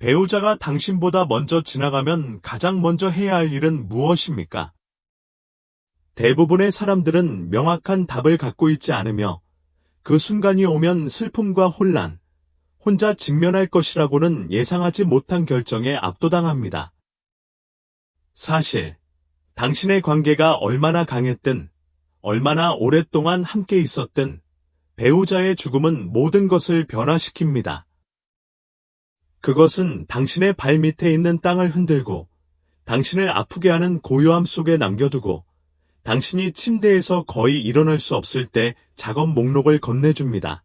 배우자가 당신보다 먼저 지나가면 가장 먼저 해야 할 일은 무엇입니까? 대부분의 사람들은 명확한 답을 갖고 있지 않으며 그 순간이 오면 슬픔과 혼란, 혼자 직면할 것이라고는 예상하지 못한 결정에 압도당합니다. 사실, 당신의 관계가 얼마나 강했든, 얼마나 오랫동안 함께 있었든, 배우자의 죽음은 모든 것을 변화시킵니다. 그것은 당신의 발 밑에 있는 땅을 흔들고, 당신을 아프게 하는 고요함 속에 남겨두고, 당신이 침대에서 거의 일어날 수 없을 때 작업 목록을 건네줍니다.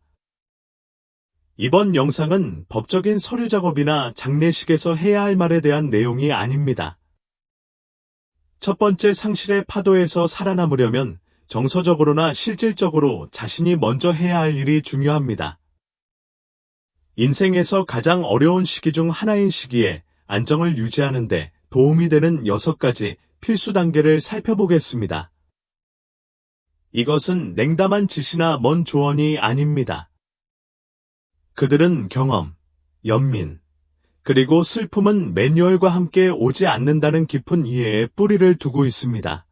이번 영상은 법적인 서류 작업이나 장례식에서 해야 할 말에 대한 내용이 아닙니다. 첫 번째 상실의 파도에서 살아남으려면 정서적으로나 실질적으로 자신이 먼저 해야 할 일이 중요합니다. 인생에서 가장 어려운 시기 중 하나인 시기에 안정을 유지하는 데 도움이 되는 6가지 필수 단계를 살펴보겠습니다. 이것은 냉담한 지시나 먼 조언이 아닙니다. 그들은 경험, 연민, 그리고 슬픔은 매뉴얼과 함께 오지 않는다는 깊은 이해에 뿌리를 두고 있습니다.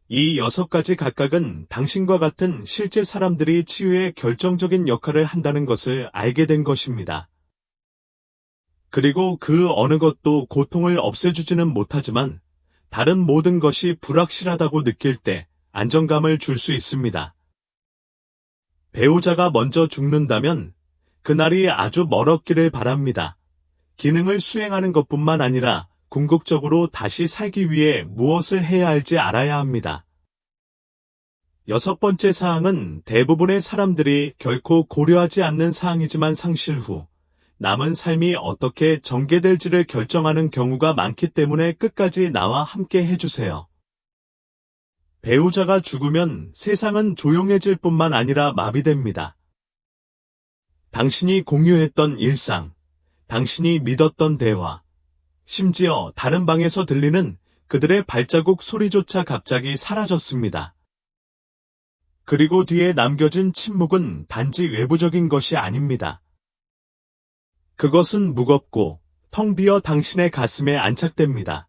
이 6가지 각각은 당신과 같은 실제 사람들이 치유에 결정적인 역할을 한다는 것을 알게 된 것입니다. 그리고 그 어느 것도 고통을 없애주지는 못하지만 다른 모든 것이 불확실하다고 느낄 때 안정감을 줄 수 있습니다. 배우자가 먼저 죽는다면 그날이 아주 멀었기를 바랍니다. 기능을 수행하는 것뿐만 아니라 궁극적으로 다시 살기 위해 무엇을 해야 할지 알아야 합니다. 6번째 사항은 대부분의 사람들이 결코 고려하지 않는 사항이지만 상실 후 남은 삶이 어떻게 전개될지를 결정하는 경우가 많기 때문에 끝까지 나와 함께 해주세요. 배우자가 죽으면 세상은 조용해질 뿐만 아니라 마비됩니다. 당신이 공유했던 일상, 당신이 믿었던 대화, 심지어 다른 방에서 들리는 그들의 발자국 소리조차 갑자기 사라졌습니다. 그리고 뒤에 남겨진 침묵은 단지 외부적인 것이 아닙니다. 그것은 무겁고 텅 비어 당신의 가슴에 안착됩니다.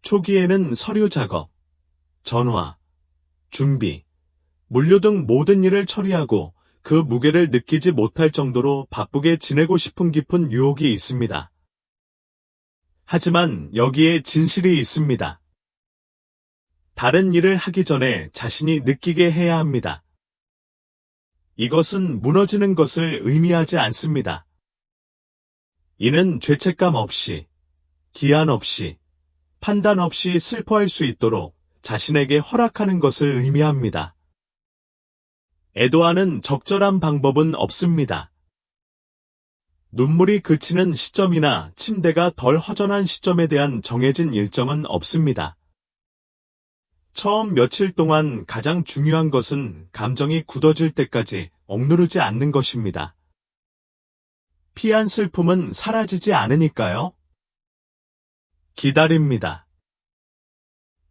초기에는 서류 작업, 전화, 준비, 물류 등 모든 일을 처리하고 그 무게를 느끼지 못할 정도로 바쁘게 지내고 싶은 깊은 유혹이 있습니다. 하지만 여기에 진실이 있습니다. 다른 일을 하기 전에 자신이 느끼게 해야 합니다. 이것은 무너지는 것을 의미하지 않습니다. 이는 죄책감 없이, 기한 없이, 판단 없이 슬퍼할 수 있도록 자신에게 허락하는 것을 의미합니다. 애도하는 적절한 방법은 없습니다. 눈물이 그치는 시점이나 침대가 덜 허전한 시점에 대한 정해진 일정은 없습니다. 처음 며칠 동안 가장 중요한 것은 감정이 굳어질 때까지 억누르지 않는 것입니다. 피한 슬픔은 사라지지 않으니까요. 기다립니다.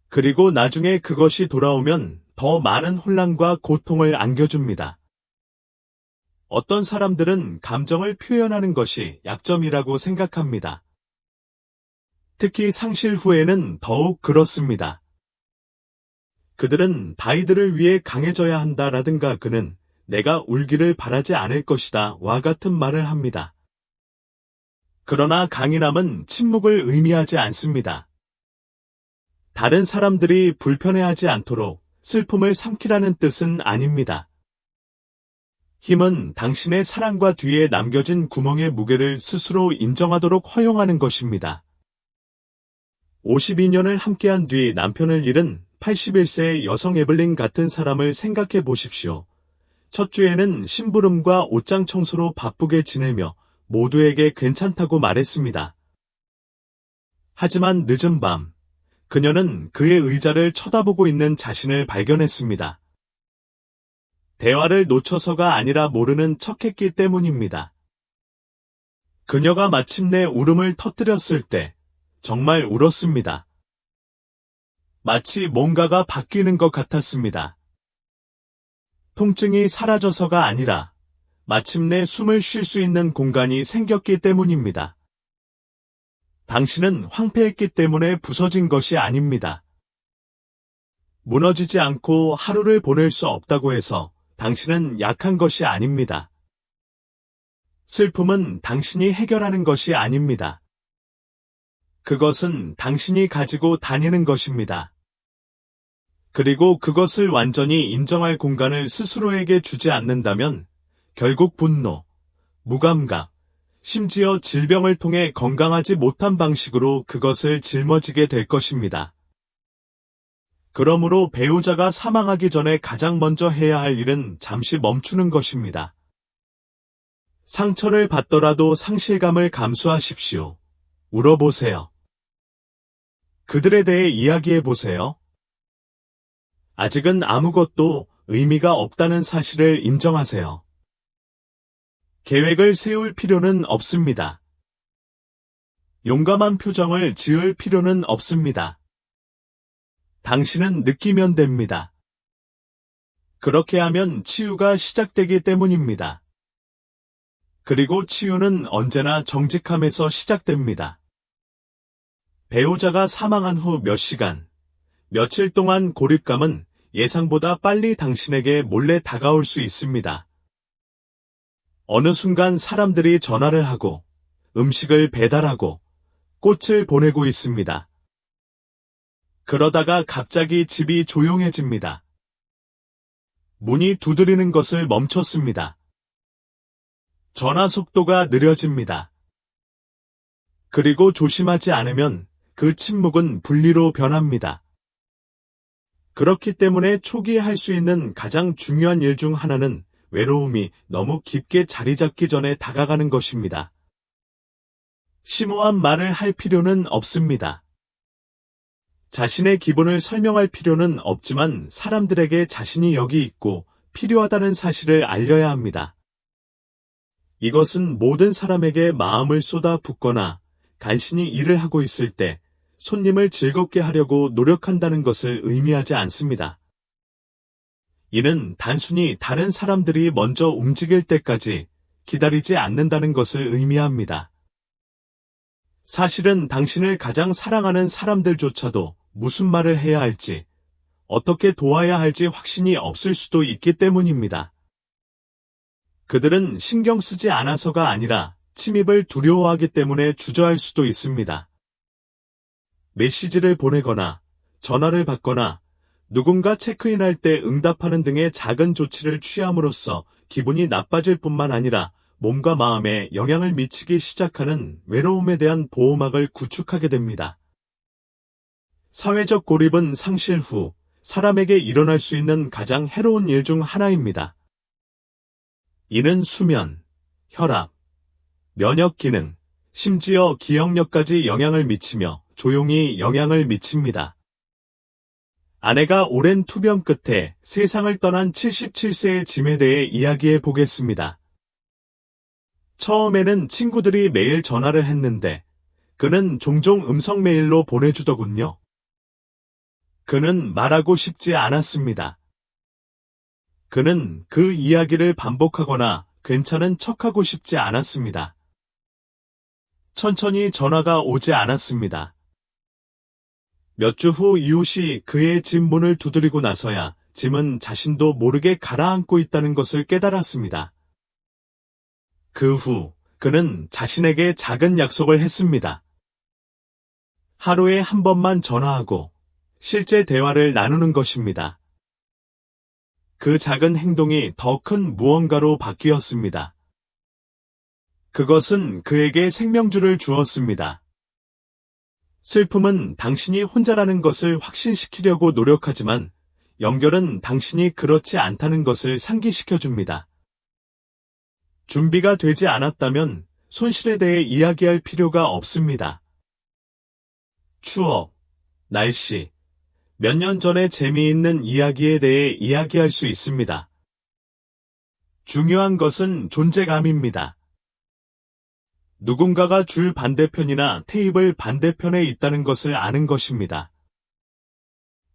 그리고 나중에 그것이 돌아오면 더 많은 혼란과 고통을 안겨줍니다. 어떤 사람들은 감정을 표현하는 것이 약점이라고 생각합니다. 특히 상실 후에는 더욱 그렇습니다. 그들은 다이들을 위해 강해져야 한다라든가 그는 내가 울기를 바라지 않을 것이다 와 같은 말을 합니다. 그러나 강인함은 침묵을 의미하지 않습니다. 다른 사람들이 불편해하지 않도록 슬픔을 삼키라는 뜻은 아닙니다. 힘은 당신의 사랑과 뒤에 남겨진 구멍의 무게를 스스로 인정하도록 허용하는 것입니다. 52년을 함께한 뒤 남편을 잃은 81세의 여성 에블린 같은 사람을 생각해 보십시오. 첫 주에는 심부름과 옷장 청소로 바쁘게 지내며 모두에게 괜찮다고 말했습니다. 하지만 늦은 밤, 그녀는 그의 의자를 쳐다보고 있는 자신을 발견했습니다. 대화를 놓쳐서가 아니라 모르는 척했기 때문입니다. 그녀가 마침내 울음을 터뜨렸을 때 정말 울었습니다. 마치 뭔가가 바뀌는 것 같았습니다. 통증이 사라져서가 아니라 마침내 숨을 쉴 수 있는 공간이 생겼기 때문입니다. 당신은 황폐했기 때문에 부서진 것이 아닙니다. 무너지지 않고 하루를 보낼 수 없다고 해서 당신은 약한 것이 아닙니다. 슬픔은 당신이 해결하는 것이 아닙니다. 그것은 당신이 가지고 다니는 것입니다. 그리고 그것을 완전히 인정할 공간을 스스로에게 주지 않는다면 결국 분노, 무감각, 심지어 질병을 통해 건강하지 못한 방식으로 그것을 짊어지게 될 것입니다. 그러므로 배우자가 사망하기 전에 가장 먼저 해야 할 일은 잠시 멈추는 것입니다. 상처를 받더라도 상실감을 감수하십시오. 울어보세요. 그들에 대해 이야기해보세요. 아직은 아무것도 의미가 없다는 사실을 인정하세요. 계획을 세울 필요는 없습니다. 용감한 표정을 지을 필요는 없습니다. 당신은 느끼면 됩니다. 그렇게 하면 치유가 시작되기 때문입니다. 그리고 치유는 언제나 정직함에서 시작됩니다. 배우자가 사망한 후 몇 시간, 며칠 동안 고립감은 예상보다 빨리 당신에게 몰래 다가올 수 있습니다. 어느 순간 사람들이 전화를 하고, 음식을 배달하고, 꽃을 보내고 있습니다. 그러다가 갑자기 집이 조용해집니다. 문이 두드리는 것을 멈췄습니다. 전화 속도가 느려집니다. 그리고 조심하지 않으면 그 침묵은 분리로 변합니다. 그렇기 때문에 초기에 할 수 있는 가장 중요한 일 중 하나는 외로움이 너무 깊게 자리 잡기 전에 다가가는 것입니다. 심오한 말을 할 필요는 없습니다. 자신의 기분을 설명할 필요는 없지만 사람들에게 자신이 여기 있고 필요하다는 사실을 알려야 합니다. 이것은 모든 사람에게 마음을 쏟아 붓거나 간신히 일을 하고 있을 때 손님을 즐겁게 하려고 노력한다는 것을 의미하지 않습니다. 이는 단순히 다른 사람들이 먼저 움직일 때까지 기다리지 않는다는 것을 의미합니다. 사실은 당신을 가장 사랑하는 사람들조차도 무슨 말을 해야 할지, 어떻게 도와야 할지 확신이 없을 수도 있기 때문입니다. 그들은 신경 쓰지 않아서가 아니라 침입을 두려워하기 때문에 주저할 수도 있습니다. 메시지를 보내거나 전화를 받거나 누군가 체크인할 때 응답하는 등의 작은 조치를 취함으로써 기분이 나빠질 뿐만 아니라 몸과 마음에 영향을 미치기 시작하는 외로움에 대한 보호막을 구축하게 됩니다. 사회적 고립은 상실 후 사람에게 일어날 수 있는 가장 해로운 일 중 하나입니다. 이는 수면, 혈압, 면역 기능, 심지어 기억력까지 영향을 미치며 조용히 영향을 미칩니다. 아내가 오랜 투병 끝에 세상을 떠난 77세의 짐에 대해 이야기해 보겠습니다. 처음에는 친구들이 매일 전화를 했는데 그는 종종 음성 메일로 보내주더군요. 그는 말하고 싶지 않았습니다. 그는 그 이야기를 반복하거나 괜찮은 척하고 싶지 않았습니다. 천천히 전화가 오지 않았습니다. 몇 주 후 이웃이 그의 집 문을 두드리고 나서야 짐은 자신도 모르게 가라앉고 있다는 것을 깨달았습니다. 그 후 그는 자신에게 작은 약속을 했습니다. 하루에 한 번만 전화하고 실제 대화를 나누는 것입니다. 그 작은 행동이 더 큰 무언가로 바뀌었습니다. 그것은 그에게 생명줄을 주었습니다. 슬픔은 당신이 혼자라는 것을 확신시키려고 노력하지만 연결은 당신이 그렇지 않다는 것을 상기시켜줍니다. 준비가 되지 않았다면 손실에 대해 이야기할 필요가 없습니다. 추억, 날씨, 몇 년 전의 재미있는 이야기에 대해 이야기할 수 있습니다. 중요한 것은 존재감입니다. 누군가가 줄 반대편이나 테이블 반대편에 있다는 것을 아는 것입니다.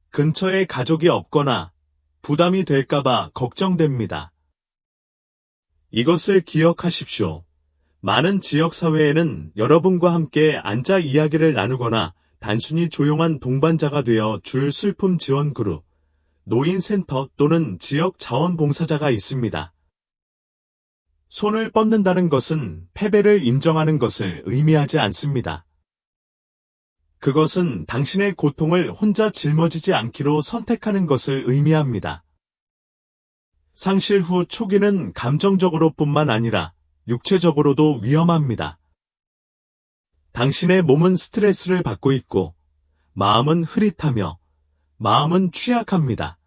근처에 가족이 없거나 부담이 될까봐 걱정됩니다. 이것을 기억하십시오. 많은 지역사회에는 여러분과 함께 앉아 이야기를 나누거나 단순히 조용한 동반자가 되어 줄 슬픔 지원 그룹, 노인센터 또는 지역 자원봉사자가 있습니다. 손을 뻗는다는 것은 패배를 인정하는 것을 의미하지 않습니다. 그것은 당신의 고통을 혼자 짊어지지 않기로 선택하는 것을 의미합니다. 상실 후 초기는 감정적으로뿐만 아니라 육체적으로도 위험합니다. 당신의 몸은 스트레스를 받고 있고 마음은 흐릿하며 마음은 취약합니다.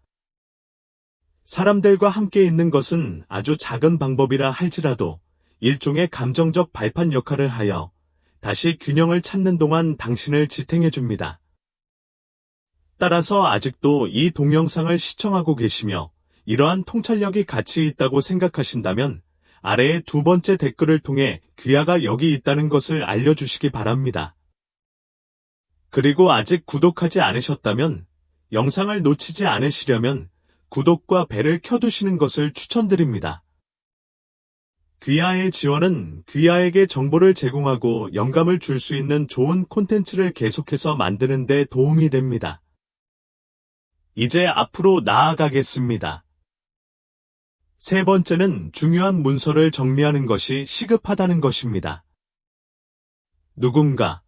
사람들과 함께 있는 것은 아주 작은 방법이라 할지라도 일종의 감정적 발판 역할을 하여 다시 균형을 찾는 동안 당신을 지탱해 줍니다. 따라서 아직도 이 동영상을 시청하고 계시며 이러한 통찰력이 가치 있다고 생각하신다면 아래의 두 번째 댓글을 통해 귀하가 여기 있다는 것을 알려주시기 바랍니다. 그리고 아직 구독하지 않으셨다면 영상을 놓치지 않으시려면 구독과 벨을 켜두시는 것을 추천드립니다. 귀하의 지원은 귀하에게 정보를 제공하고 영감을 줄 수 있는 좋은 콘텐츠를 계속해서 만드는 데 도움이 됩니다. 이제 앞으로 나아가겠습니다. 세 번째는 중요한 문서를 정리하는 것이 시급하다는 것입니다. 누군가,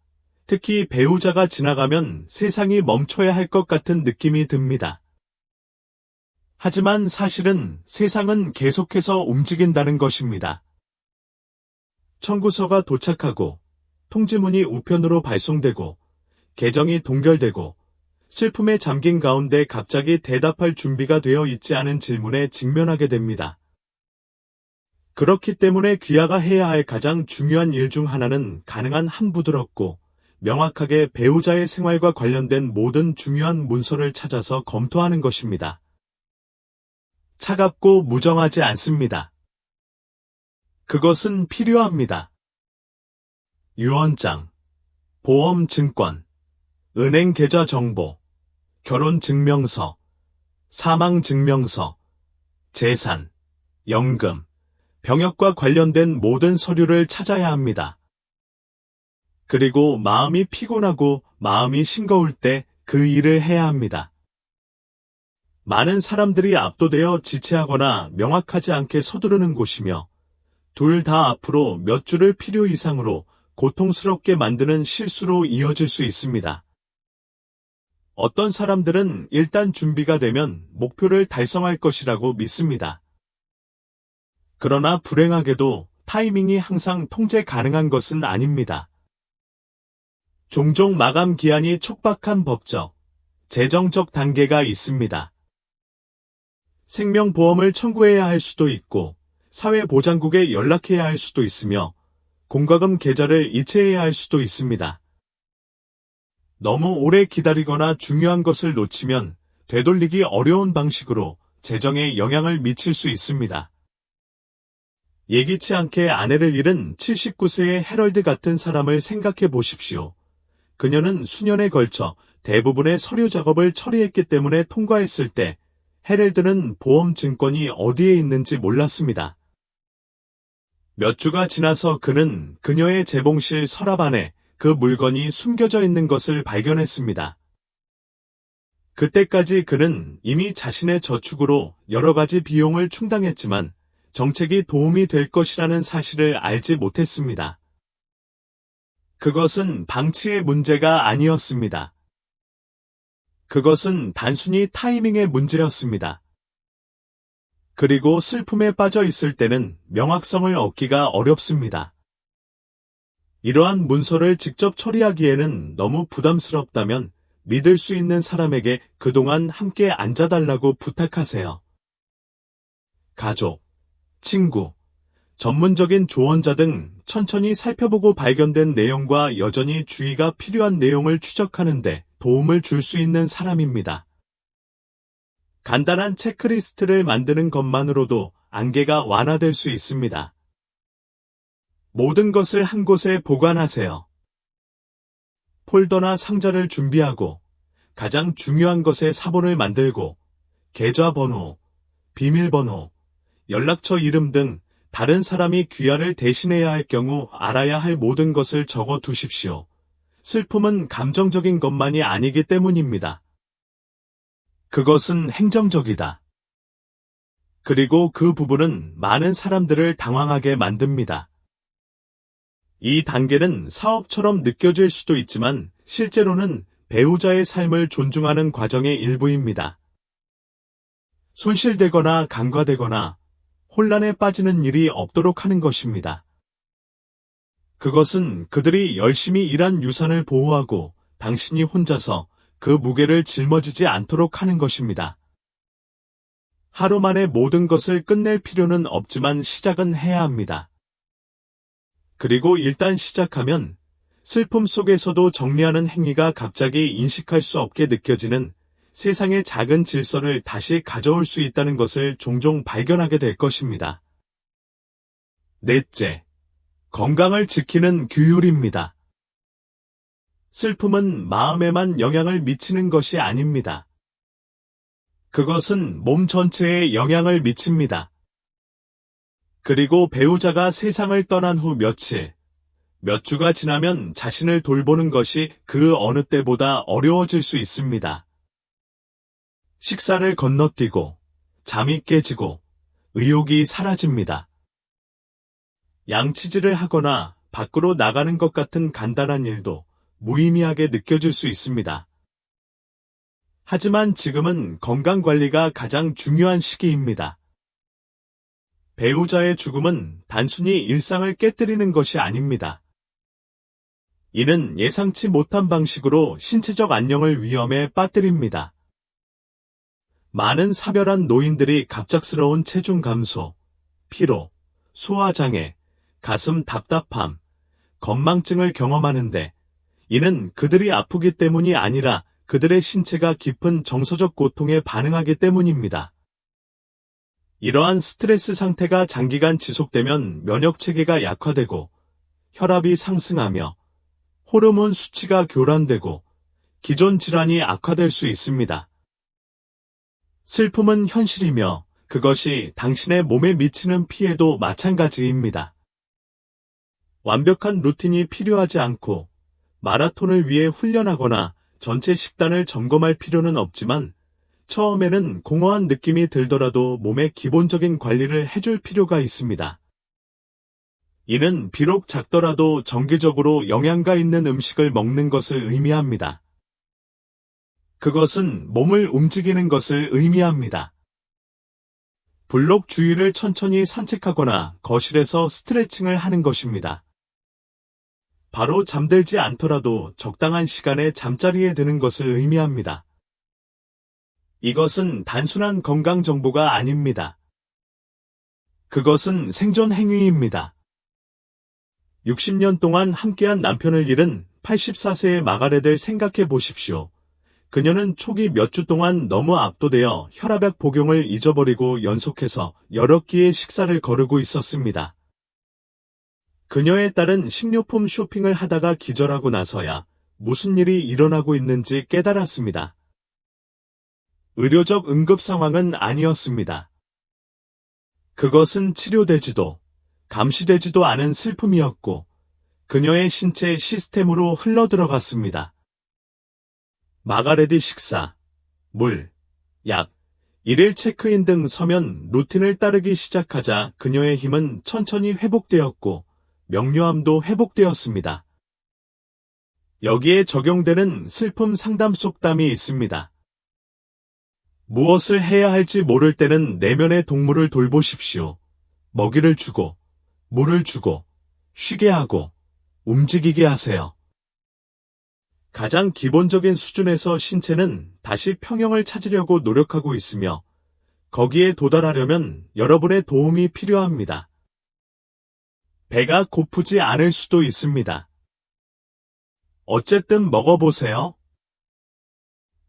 특히 배우자가 지나가면 세상이 멈춰야 할 것 같은 느낌이 듭니다. 하지만 사실은 세상은 계속해서 움직인다는 것입니다. 청구서가 도착하고, 통지문이 우편으로 발송되고, 계정이 동결되고, 슬픔에 잠긴 가운데 갑자기 대답할 준비가 되어 있지 않은 질문에 직면하게 됩니다. 그렇기 때문에 귀하가 해야 할 가장 중요한 일 중 하나는 가능한 한 부드럽고 명확하게 배우자의 생활과 관련된 모든 중요한 문서를 찾아서 검토하는 것입니다. 차갑고 무정하지 않습니다. 그것은 필요합니다. 유언장, 보험증권, 은행 계좌 정보, 결혼증명서, 사망증명서, 재산, 연금, 병역과 관련된 모든 서류를 찾아야 합니다. 그리고 마음이 피곤하고 마음이 싱거울 때 그 일을 해야 합니다. 많은 사람들이 압도되어 지체하거나 명확하지 않게 서두르는 곳이며 둘 다 앞으로 몇 줄을 필요 이상으로 고통스럽게 만드는 실수로 이어질 수 있습니다. 어떤 사람들은 일단 준비가 되면 목표를 달성할 것이라고 믿습니다. 그러나 불행하게도 타이밍이 항상 통제 가능한 것은 아닙니다. 종종 마감 기한이 촉박한 법적, 재정적 단계가 있습니다. 생명보험을 청구해야 할 수도 있고 사회보장국에 연락해야 할 수도 있으며 공과금 계좌를 이체해야 할 수도 있습니다. 너무 오래 기다리거나 중요한 것을 놓치면 되돌리기 어려운 방식으로 재정에 영향을 미칠 수 있습니다. 예기치 않게 아내를 잃은 79세의 해럴드 같은 사람을 생각해 보십시오. 그녀는 수년에 걸쳐 대부분의 서류 작업을 처리했기 때문에 통과했을 때 해럴드는 보험 증권이 어디에 있는지 몰랐습니다. 몇 주가 지나서 그는 그녀의 재봉실 서랍 안에 그 물건이 숨겨져 있는 것을 발견했습니다. 그때까지 그는 이미 자신의 저축으로 여러 가지 비용을 충당했지만 정책이 도움이 될 것이라는 사실을 알지 못했습니다. 그것은 방치의 문제가 아니었습니다. 그것은 단순히 타이밍의 문제였습니다. 그리고 슬픔에 빠져 있을 때는 명확성을 얻기가 어렵습니다. 이러한 문서를 직접 처리하기에는 너무 부담스럽다면 믿을 수 있는 사람에게 그동안 함께 앉아달라고 부탁하세요. 가족, 친구, 전문적인 조언자 등 천천히 살펴보고 발견된 내용과 여전히 주의가 필요한 내용을 추적하는 데 도움을 줄 수 있는 사람입니다. 간단한 체크리스트를 만드는 것만으로도 안개가 완화될 수 있습니다. 모든 것을 한 곳에 보관하세요. 폴더나 상자를 준비하고 가장 중요한 것에 사본을 만들고 계좌번호, 비밀번호, 연락처 이름 등 다른 사람이 귀하를 대신해야 할 경우 알아야 할 모든 것을 적어 두십시오. 슬픔은 감정적인 것만이 아니기 때문입니다. 그것은 행정적이다. 그리고 그 부분은 많은 사람들을 당황하게 만듭니다. 이 단계는 사업처럼 느껴질 수도 있지만 실제로는 배우자의 삶을 존중하는 과정의 일부입니다. 손실되거나 간과되거나 혼란에 빠지는 일이 없도록 하는 것입니다. 그것은 그들이 열심히 일한 유산을 보호하고 당신이 혼자서 그 무게를 짊어지지 않도록 하는 것입니다. 하루 만에 모든 것을 끝낼 필요는 없지만 시작은 해야 합니다. 그리고 일단 시작하면 슬픔 속에서도 정리하는 행위가 갑자기 인식할 수 없게 느껴지는 세상의 작은 질서를 다시 가져올 수 있다는 것을 종종 발견하게 될 것입니다. 넷째, 건강을 지키는 규율입니다. 슬픔은 마음에만 영향을 미치는 것이 아닙니다. 그것은 몸 전체에 영향을 미칩니다. 그리고 배우자가 세상을 떠난 후 며칠, 몇 주가 지나면 자신을 돌보는 것이 그 어느 때보다 어려워질 수 있습니다. 식사를 건너뛰고, 잠이 깨지고, 의욕이 사라집니다. 양치질을 하거나 밖으로 나가는 것 같은 간단한 일도 무의미하게 느껴질 수 있습니다. 하지만 지금은 건강관리가 가장 중요한 시기입니다. 배우자의 죽음은 단순히 일상을 깨뜨리는 것이 아닙니다. 이는 예상치 못한 방식으로 신체적 안녕을 위험에 빠뜨립니다. 많은 사별한 노인들이 갑작스러운 체중 감소, 피로, 소화장애, 가슴 답답함, 건망증을 경험하는데 이는 그들이 아프기 때문이 아니라 그들의 신체가 깊은 정서적 고통에 반응하기 때문입니다. 이러한 스트레스 상태가 장기간 지속되면 면역체계가 약화되고 혈압이 상승하며 호르몬 수치가 교란되고 기존 질환이 악화될 수 있습니다. 슬픔은 현실이며 그것이 당신의 몸에 미치는 피해도 마찬가지입니다. 완벽한 루틴이 필요하지 않고 마라톤을 위해 훈련하거나 전체 식단을 점검할 필요는 없지만 처음에는 공허한 느낌이 들더라도 몸의 기본적인 관리를 해줄 필요가 있습니다. 이는 비록 작더라도 정기적으로 영양가 있는 음식을 먹는 것을 의미합니다. 그것은 몸을 움직이는 것을 의미합니다. 블록 주위를 천천히 산책하거나 거실에서 스트레칭을 하는 것입니다. 바로 잠들지 않더라도 적당한 시간에 잠자리에 드는 것을 의미합니다. 이것은 단순한 건강 정보가 아닙니다. 그것은 생존 행위입니다. 60년 동안 함께한 남편을 잃은 84세의 마가렛을 생각해 보십시오. 그녀는 초기 몇 주 동안 너무 압도되어 혈압약 복용을 잊어버리고 연속해서 여러 끼의 식사를 거르고 있었습니다. 그녀의 딸은 식료품 쇼핑을 하다가 기절하고 나서야 무슨 일이 일어나고 있는지 깨달았습니다. 의료적 응급 상황은 아니었습니다. 그것은 치료되지도 감시되지도 않은 슬픔이었고 그녀의 신체 시스템으로 흘러들어갔습니다. 마가렛이 식사, 물, 약, 일일 체크인 등 서면 루틴을 따르기 시작하자 그녀의 힘은 천천히 회복되었고 명료함도 회복되었습니다. 여기에 적용되는 슬픔 상담 속담이 있습니다. 무엇을 해야 할지 모를 때는 내면의 동물을 돌보십시오. 먹이를 주고, 물을 주고, 쉬게 하고, 움직이게 하세요. 가장 기본적인 수준에서 신체는 다시 평형을 찾으려고 노력하고 있으며 거기에 도달하려면 여러분의 도움이 필요합니다. 배가 고프지 않을 수도 있습니다. 어쨌든 먹어보세요.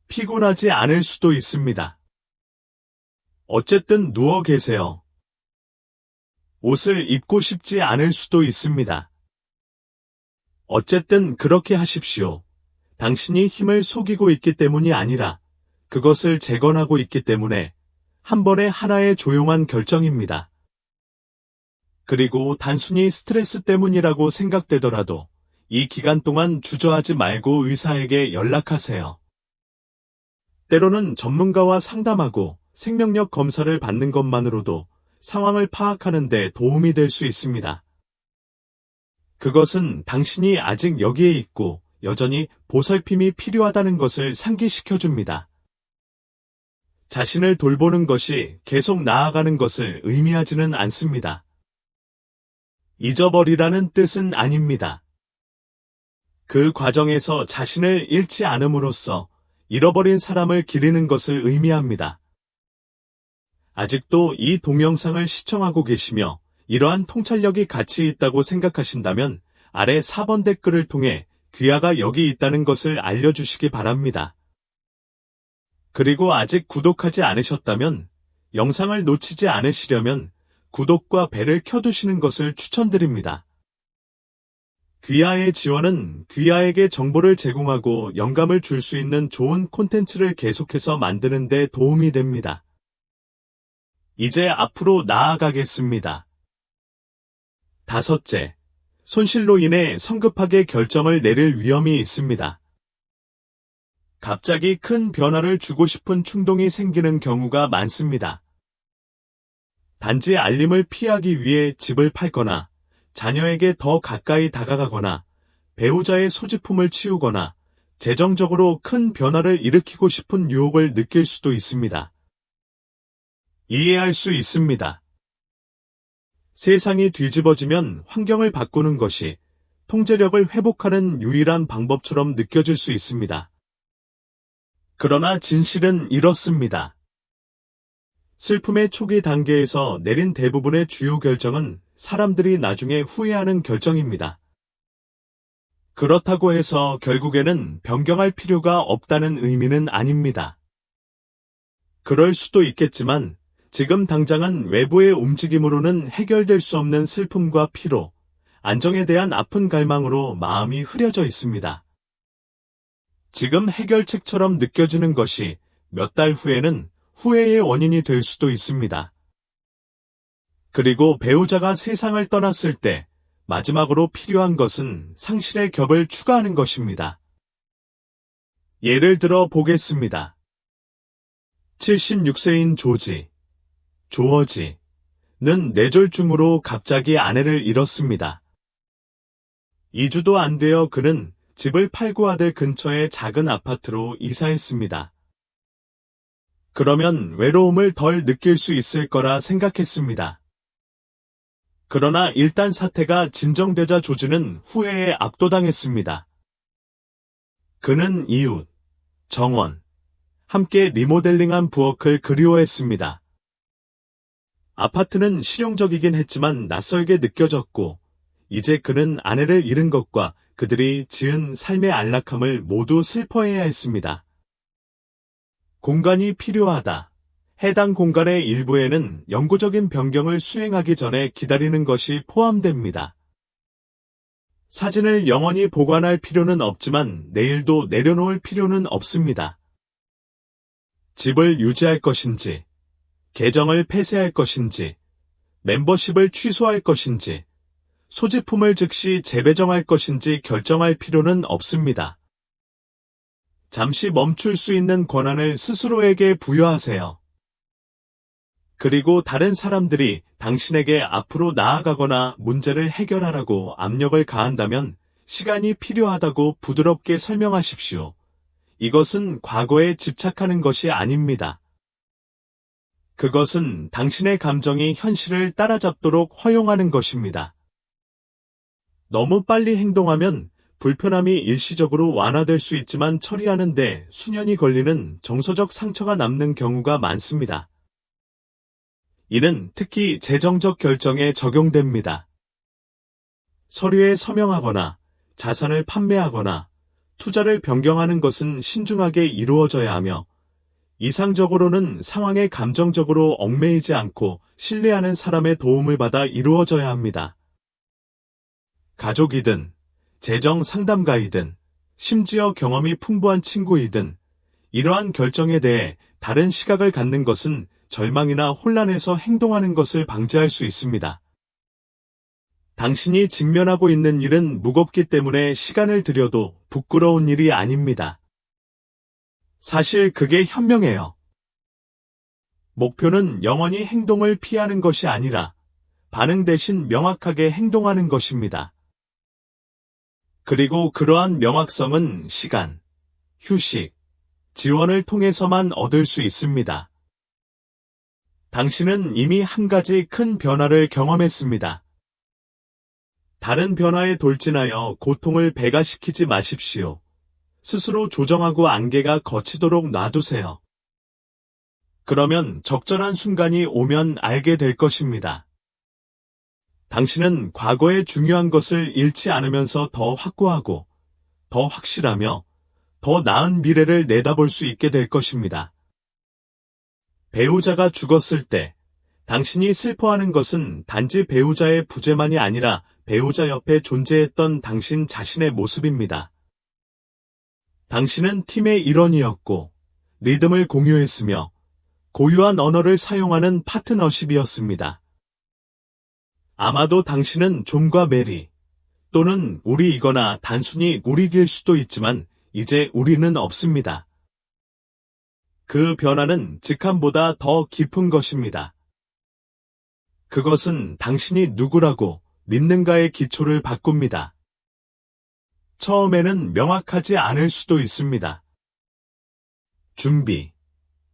피곤하지 않을 수도 있습니다. 어쨌든 누워 계세요. 옷을 입고 싶지 않을 수도 있습니다. 어쨌든 그렇게 하십시오. 당신이 힘을 속이고 있기 때문이 아니라 그것을 재건하고 있기 때문에 한 번에 하나의 조용한 결정입니다. 그리고 단순히 스트레스 때문이라고 생각되더라도 이 기간 동안 주저하지 말고 의사에게 연락하세요. 때로는 전문가와 상담하고 생명력 검사를 받는 것만으로도 상황을 파악하는 데 도움이 될 수 있습니다. 그것은 당신이 아직 여기에 있고 여전히 보살핌이 필요하다는 것을 상기시켜줍니다. 자신을 돌보는 것이 계속 나아가는 것을 의미하지는 않습니다. 잊어버리라는 뜻은 아닙니다. 그 과정에서 자신을 잃지 않음으로써 잃어버린 사람을 기리는 것을 의미합니다. 아직도 이 동영상을 시청하고 계시며 이러한 통찰력이 가치 있다고 생각하신다면 아래 4번 댓글을 통해 귀하가 여기 있다는 것을 알려주시기 바랍니다. 그리고 아직 구독하지 않으셨다면 영상을 놓치지 않으시려면 구독과 벨을 켜두시는 것을 추천드립니다. 귀하의 지원은 귀하에게 정보를 제공하고 영감을 줄 수 있는 좋은 콘텐츠를 계속해서 만드는 데 도움이 됩니다. 이제 앞으로 나아가겠습니다. 5째, 손실로 인해 성급하게 결정을 내릴 위험이 있습니다. 갑자기 큰 변화를 주고 싶은 충동이 생기는 경우가 많습니다. 단지 알림을 피하기 위해 집을 팔거나 자녀에게 더 가까이 다가가거나 배우자의 소지품을 치우거나 재정적으로 큰 변화를 일으키고 싶은 유혹을 느낄 수도 있습니다. 이해할 수 있습니다. 세상이 뒤집어지면 환경을 바꾸는 것이 통제력을 회복하는 유일한 방법처럼 느껴질 수 있습니다. 그러나 진실은 이렇습니다. 슬픔의 초기 단계에서 내린 대부분의 주요 결정은 사람들이 나중에 후회하는 결정입니다. 그렇다고 해서 결국에는 변경할 필요가 없다는 의미는 아닙니다. 그럴 수도 있겠지만 지금 당장은 외부의 움직임으로는 해결될 수 없는 슬픔과 피로, 안정에 대한 아픈 갈망으로 마음이 흐려져 있습니다. 지금 해결책처럼 느껴지는 것이 몇 달 후에는 후회의 원인이 될 수도 있습니다. 그리고 배우자가 세상을 떠났을 때 마지막으로 필요한 것은 상실의 겹을 추가하는 것입니다. 예를 들어 보겠습니다. 76세인 조어지는 뇌졸중으로 갑자기 아내를 잃었습니다. 2주도 안 되어 그는 집을 팔고 아들 근처의 작은 아파트로 이사했습니다. 그러면 외로움을 덜 느낄 수 있을 거라 생각했습니다. 그러나 일단 사태가 진정되자 조지는 후회에 압도당했습니다. 그는 이웃, 정원, 함께 리모델링한 부엌을 그리워했습니다. 아파트는 실용적이긴 했지만 낯설게 느껴졌고, 이제 그는 아내를 잃은 것과 그들이 지은 삶의 안락함을 모두 슬퍼해야 했습니다. 공간이 필요하다. 해당 공간의 일부에는 영구적인 변경을 수행하기 전에 기다리는 것이 포함됩니다. 사진을 영원히 보관할 필요는 없지만 내일도 내려놓을 필요는 없습니다. 집을 유지할 것인지, 계정을 폐쇄할 것인지, 멤버십을 취소할 것인지, 소지품을 즉시 재배정할 것인지 결정할 필요는 없습니다. 잠시 멈출 수 있는 권한을 스스로에게 부여하세요. 그리고 다른 사람들이 당신에게 앞으로 나아가거나 문제를 해결하라고 압력을 가한다면 시간이 필요하다고 부드럽게 설명하십시오. 이것은 과거에 집착하는 것이 아닙니다. 그것은 당신의 감정이 현실을 따라잡도록 허용하는 것입니다. 너무 빨리 행동하면 불편함이 일시적으로 완화될 수 있지만 처리하는데 수년이 걸리는 정서적 상처가 남는 경우가 많습니다. 이는 특히 재정적 결정에 적용됩니다. 서류에 서명하거나 자산을 판매하거나 투자를 변경하는 것은 신중하게 이루어져야 하며 이상적으로는 상황에 감정적으로 얽매이지 않고 신뢰하는 사람의 도움을 받아 이루어져야 합니다. 가족이든 재정 상담가이든 심지어 경험이 풍부한 친구이든 이러한 결정에 대해 다른 시각을 갖는 것은 절망이나 혼란에서 행동하는 것을 방지할 수 있습니다. 당신이 직면하고 있는 일은 무겁기 때문에 시간을 들여도 부끄러운 일이 아닙니다. 사실 그게 현명해요. 목표는 영원히 행동을 피하는 것이 아니라 반응 대신 명확하게 행동하는 것입니다. 그리고 그러한 명확성은 시간, 휴식, 지원을 통해서만 얻을 수 있습니다. 당신은 이미 한 가지 큰 변화를 경험했습니다. 다른 변화에 돌진하여 고통을 배가시키지 마십시오. 스스로 조정하고 안개가 걷히도록 놔두세요. 그러면 적절한 순간이 오면 알게 될 것입니다. 당신은 과거의 중요한 것을 잃지 않으면서 더 확고하고, 더 확실하며, 더 나은 미래를 내다볼 수 있게 될 것입니다. 배우자가 죽었을 때, 당신이 슬퍼하는 것은 단지 배우자의 부재만이 아니라 배우자 옆에 존재했던 당신 자신의 모습입니다. 당신은 팀의 일원이었고, 리듬을 공유했으며, 고유한 언어를 사용하는 파트너십이었습니다. 아마도 당신은 존과 메리, 또는 우리이거나 단순히 우리일 수도 있지만, 이제 우리는 없습니다. 그 변화는 직함보다 더 깊은 것입니다. 그것은 당신이 누구라고 믿는가의 기초를 바꿉니다. 처음에는 명확하지 않을 수도 있습니다. 준비,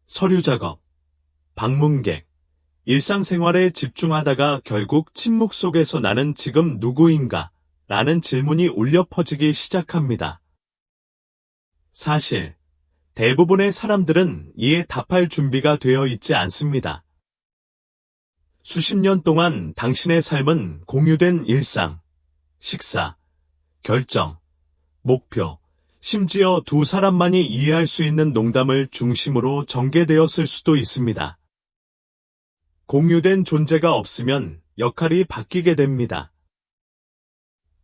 서류 작업, 방문객, 일상생활에 집중하다가 결국 침묵 속에서 나는 지금 누구인가? 라는 질문이 울려 퍼지기 시작합니다. 사실, 대부분의 사람들은 이에 답할 준비가 되어 있지 않습니다. 수십 년 동안 당신의 삶은 공유된 일상, 식사, 결정, 목표, 심지어 두 사람만이 이해할 수 있는 농담을 중심으로 전개되었을 수도 있습니다. 공유된 존재가 없으면 역할이 바뀌게 됩니다.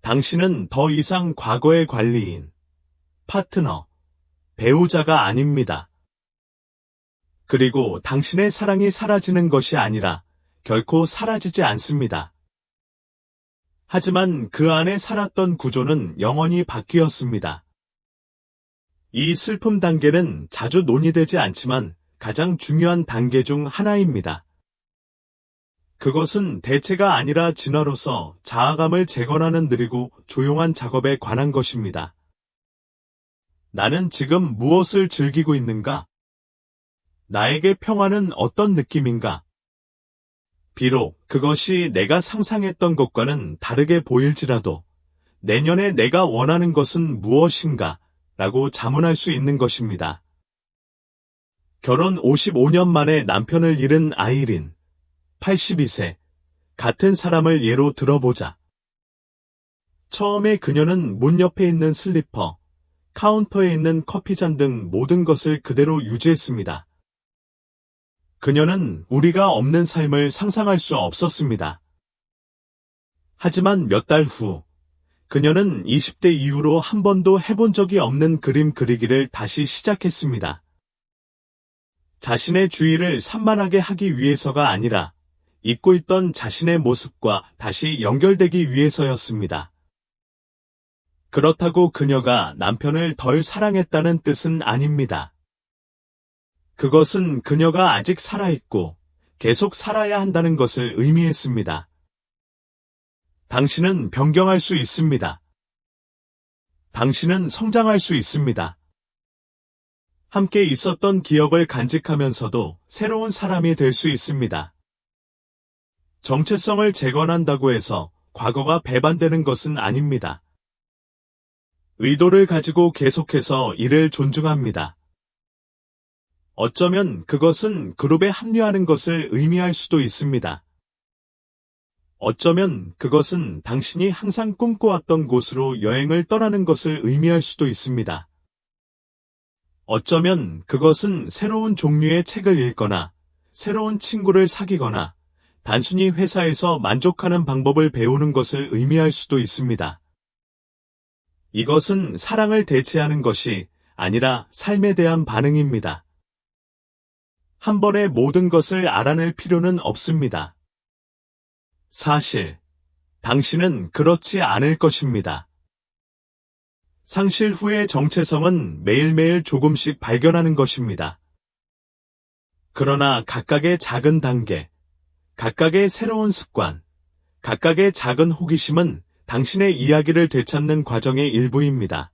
당신은 더 이상 과거의 관리인, 파트너, 배우자가 아닙니다. 그리고 당신의 사랑이 사라지는 것이 아니라 결코 사라지지 않습니다. 하지만 그 안에 살았던 구조는 영원히 바뀌었습니다. 이 슬픔 단계는 자주 논의되지 않지만 가장 중요한 단계 중 하나입니다. 그것은 대체가 아니라 진화로서 자아감을 재건하는 느리고 조용한 작업에 관한 것입니다. 나는 지금 무엇을 즐기고 있는가? 나에게 평화는 어떤 느낌인가? 비록 그것이 내가 상상했던 것과는 다르게 보일지라도 내년에 내가 원하는 것은 무엇인가? 라고 자문할 수 있는 것입니다. 결혼 55년 만에 남편을 잃은 아이린, 82세, 같은 사람을 예로 들어보자. 처음에 그녀는 문 옆에 있는 슬리퍼, 카운터에 있는 커피잔 등 모든 것을 그대로 유지했습니다. 그녀는 우리가 없는 삶을 상상할 수 없었습니다. 하지만 몇 달 후, 그녀는 20대 이후로 한 번도 해본 적이 없는 그림 그리기를 다시 시작했습니다. 자신의 주위를 산만하게 하기 위해서가 아니라 잊고 있던 자신의 모습과 다시 연결되기 위해서였습니다. 그렇다고 그녀가 남편을 덜 사랑했다는 뜻은 아닙니다. 그것은 그녀가 아직 살아있고 계속 살아야 한다는 것을 의미했습니다. 당신은 변경할 수 있습니다. 당신은 성장할 수 있습니다. 함께 있었던 기억을 간직하면서도 새로운 사람이 될 수 있습니다. 정체성을 재건한다고 해서 과거가 배반되는 것은 아닙니다. 의도를 가지고 계속해서 이를 존중합니다. 어쩌면 그것은 그룹에 합류하는 것을 의미할 수도 있습니다. 어쩌면 그것은 당신이 항상 꿈꿔왔던 곳으로 여행을 떠나는 것을 의미할 수도 있습니다. 어쩌면 그것은 새로운 종류의 책을 읽거나 새로운 친구를 사귀거나 단순히 회사에서 만족하는 방법을 배우는 것을 의미할 수도 있습니다. 이것은 사랑을 대체하는 것이 아니라 삶에 대한 반응입니다. 한 번에 모든 것을 알아낼 필요는 없습니다. 사실, 당신은 그렇지 않을 것입니다. 상실 후의 정체성은 매일매일 조금씩 발견하는 것입니다. 그러나 각각의 작은 단계, 각각의 새로운 습관, 각각의 작은 호기심은 당신의 이야기를 되찾는 과정의 일부입니다.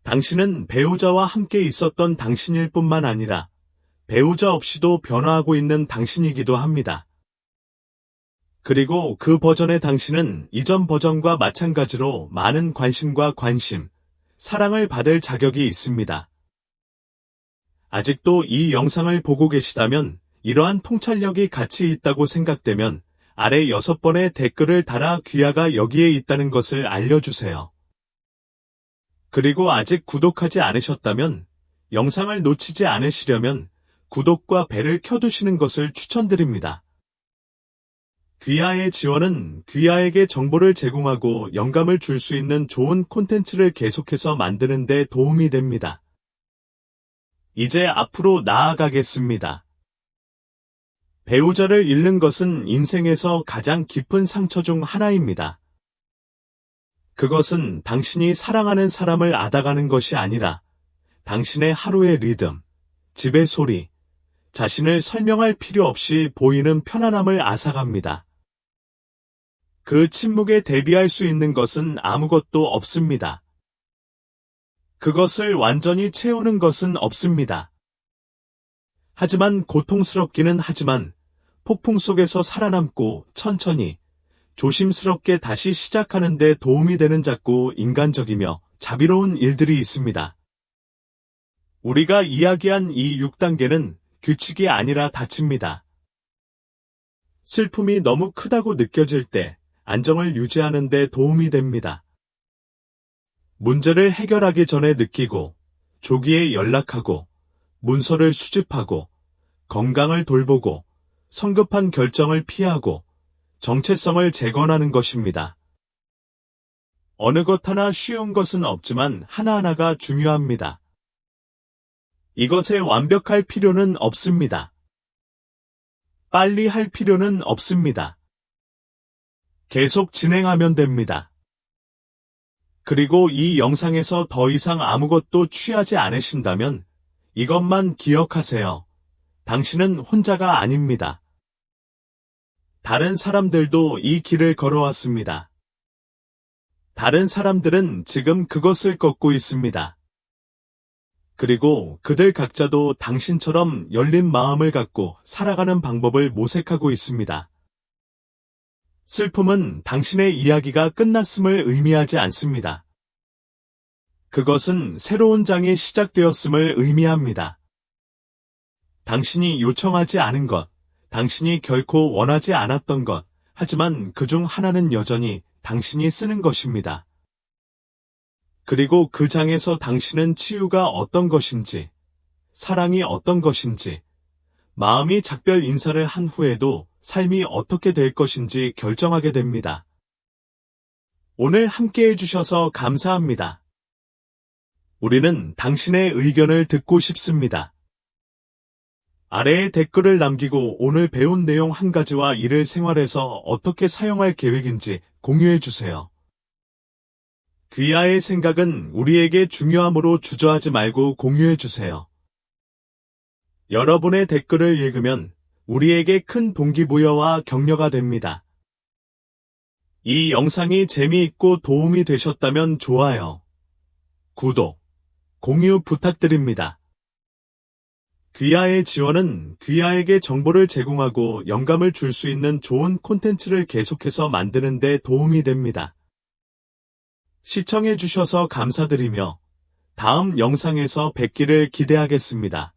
당신은 배우자와 함께 있었던 당신일 뿐만 아니라 배우자 없이도 변화하고 있는 당신이기도 합니다. 그리고 그 버전의 당신은 이전 버전과 마찬가지로 많은 관심과 관심, 사랑을 받을 자격이 있습니다. 아직도 이 영상을 보고 계시다면 이러한 통찰력이 같이 있다고 생각되면 아래 6번의 댓글을 달아 귀하가 여기에 있다는 것을 알려주세요. 그리고 아직 구독하지 않으셨다면 영상을 놓치지 않으시려면 구독과 벨을 켜두시는 것을 추천드립니다. 귀하의 지원은 귀하에게 정보를 제공하고 영감을 줄 수 있는 좋은 콘텐츠를 계속해서 만드는 데 도움이 됩니다. 이제 앞으로 나아가겠습니다. 배우자를 잃는 것은 인생에서 가장 깊은 상처 중 하나입니다. 그것은 당신이 사랑하는 사람을 앗아가는 것이 아니라 당신의 하루의 리듬, 집의 소리, 자신을 설명할 필요 없이 보이는 편안함을 앗아갑니다. 그 침묵에 대비할 수 있는 것은 아무것도 없습니다. 그것을 완전히 채우는 것은 없습니다. 하지만 고통스럽기는 하지만 폭풍 속에서 살아남고 천천히, 조심스럽게 다시 시작하는 데 도움이 되는 작고 인간적이며 자비로운 일들이 있습니다. 우리가 이야기한 이 6단계는 규칙이 아니라 닫힙니다. 슬픔이 너무 크다고 느껴질 때 안정을 유지하는 데 도움이 됩니다. 문제를 해결하기 전에 느끼고, 조기에 연락하고, 문서를 수집하고, 건강을 돌보고, 성급한 결정을 피하고, 정체성을 재건하는 것입니다. 어느 것 하나 쉬운 것은 없지만 하나하나가 중요합니다. 이것에 완벽할 필요는 없습니다. 빨리 할 필요는 없습니다. 계속 진행하면 됩니다. 그리고 이 영상에서 더 이상 아무것도 취하지 않으신다면 이것만 기억하세요. 당신은 혼자가 아닙니다. 다른 사람들도 이 길을 걸어왔습니다. 다른 사람들은 지금 그것을 걷고 있습니다. 그리고 그들 각자도 당신처럼 열린 마음을 갖고 살아가는 방법을 모색하고 있습니다. 슬픔은 당신의 이야기가 끝났음을 의미하지 않습니다. 그것은 새로운 장이 시작되었음을 의미합니다. 당신이 요청하지 않은 것, 당신이 결코 원하지 않았던 것, 하지만 그중 하나는 여전히 당신이 쓰는 것입니다. 그리고 그 장에서 당신은 치유가 어떤 것인지, 사랑이 어떤 것인지, 마음이 작별 인사를 한 후에도 삶이 어떻게 될 것인지 결정하게 됩니다. 오늘 함께 해주셔서 감사합니다. 우리는 당신의 의견을 듣고 싶습니다. 아래에 댓글을 남기고 오늘 배운 내용 한 가지와 이를 생활에서 어떻게 사용할 계획인지 공유해주세요. 귀하의 생각은 우리에게 중요하므로 주저하지 말고 공유해주세요. 여러분의 댓글을 읽으면 우리에게 큰 동기부여와 격려가 됩니다. 이 영상이 재미있고 도움이 되셨다면 좋아요, 구독, 공유 부탁드립니다. 귀하의 지원은 귀하에게 정보를 제공하고 영감을 줄 수 있는 좋은 콘텐츠를 계속해서 만드는 데 도움이 됩니다. 시청해주셔서 감사드리며 다음 영상에서 뵙기를 기대하겠습니다.